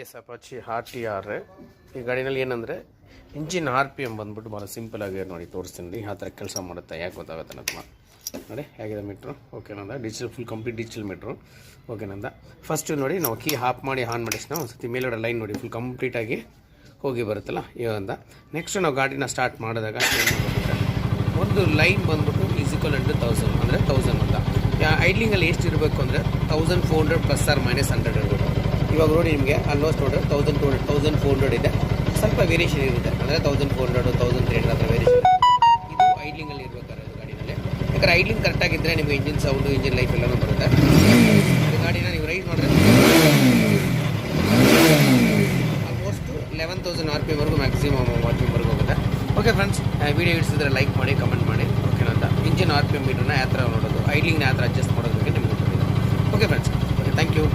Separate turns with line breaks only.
S Apache RTR ಈ ಗಾಡಿನಲ್ಲಿ ಏನಂದರೆ engine RPM ಬಂದ್ಬಿಟ್ಟು ಭಾಳ ಸಿಂಪಲಾಗಿ ನೋಡಿ ತೋರಿಸ್ತೀನಿ ನೋಡಿ ಆ ಥರ ಕೆಲಸ ಮಾಡುತ್ತೆ ಯಾಕೆ ಗೊತ್ತಾಗುತ್ತೆ ನಮ್ಮ ನೋಡಿ ಹೇಗಿದೆ ಮೀಟ್ರು ಓಕೆನಂದ digital full complete digital meter ಓಕೆನಂದ ಫಸ್ಟು ನೋಡಿ ನಾವು ಕೀ ಆಫ್ ಮಾಡಿ ಆನ್ ಮಾಡಿಸಿನ ಒಂದು ಸತಿ ಮೇಲುಗಡೆ ಲೈನ್ ನೋಡಿ ಫುಲ್ ಕಂಪ್ಲೀಟಾಗಿ ಹೋಗಿ ಬರುತ್ತಲ್ಲ ಇವಂದ ನೆಕ್ಸ್ಟ್ ನಾವು ಗಾಡಿನ ಸ್ಟಾರ್ಟ್ ಮಾಡಿದಾಗ ಒಂದು ಲೈನ್ ಬಂದ್ಬಿಟ್ಟು ಈಸಿಕಲ್ ಅಂಟು 1000 ಅಂದರೆ 1000 ಅಂತ ಐಡ್ಲಿಂಗಲ್ಲಿ ಎಷ್ಟು ಇರಬೇಕು ಅಂದರೆ 1400 ಪ್ಲಸ್ ಆರ್ ಮೈನಸ್ 100 ಇರಬೇಕು. ಇವಾಗ ನೋಡಿ ನಿಮಗೆ ಆಲ್ಮೋಸ್ಟ್ ನೋಡಿದ್ರೆ 1400 ಇದೆ, ಸ್ವಲ್ಪ ವೇರಿಯೇಷನ್ ಇರುತ್ತೆ ಅಂದರೆ 1400 1300 ಹತ್ರ ವೇರಿಯೇಷನ್. ಇದು ಐಡ್ಲಿಂಗಲ್ಲಿ ಇರಬೇಕಾದ್ರೆ ಇದು ಗಾಡಿನಲ್ಲಿ ಯಾಕಂದರೆ ಐಡ್ಲಿಂಗ್ ಕರೆಕ್ಟಾಗಿದ್ದರೆ ನಿಮಗೆ ಇಂಜಿನ್ ಸೌಂಡು ಇಂಜಿನ್ ಲೈಫ್ ಎಲ್ಲನೂ ಬರುತ್ತೆ. ಇದು ಗಾಡಿನ ನೀವು ರೈಸ್ ಮಾಡಿದ್ರೆ ಆಲ್ಮೋಸ್ಟ್ 11,000 RPMವರೆಗೂ ಮ್ಯಾಕ್ಸಿಮಮ್ RPMವರೆಗೂ ಹೋಗುತ್ತೆ. ಓಕೆ ಫ್ರೆಂಡ್ಸ್, ವಿಡಿಯೋ ಇಡಿಸಿದ್ರೆ ಲೈಕ್ ಮಾಡಿ ಕಮೆಂಟ್ ಮಾಡಿ ಓಕೆನಂತ ಇಂಜಿನ್ RPM ಮೀಟರ್ನ ಯಾವ ಥರ ನೋಡೋದು ಐಡ್ಲಿಂಗ್ನ ಯಾವ ಥರ ಅಡ್ಜಸ್ಟ್ ಮಾಡೋದ್ರ ಬಗ್ಗೆ ನಿಮ್ಗೆ ಗೊತ್ತಿದೆ. Okay friends, okay thank you.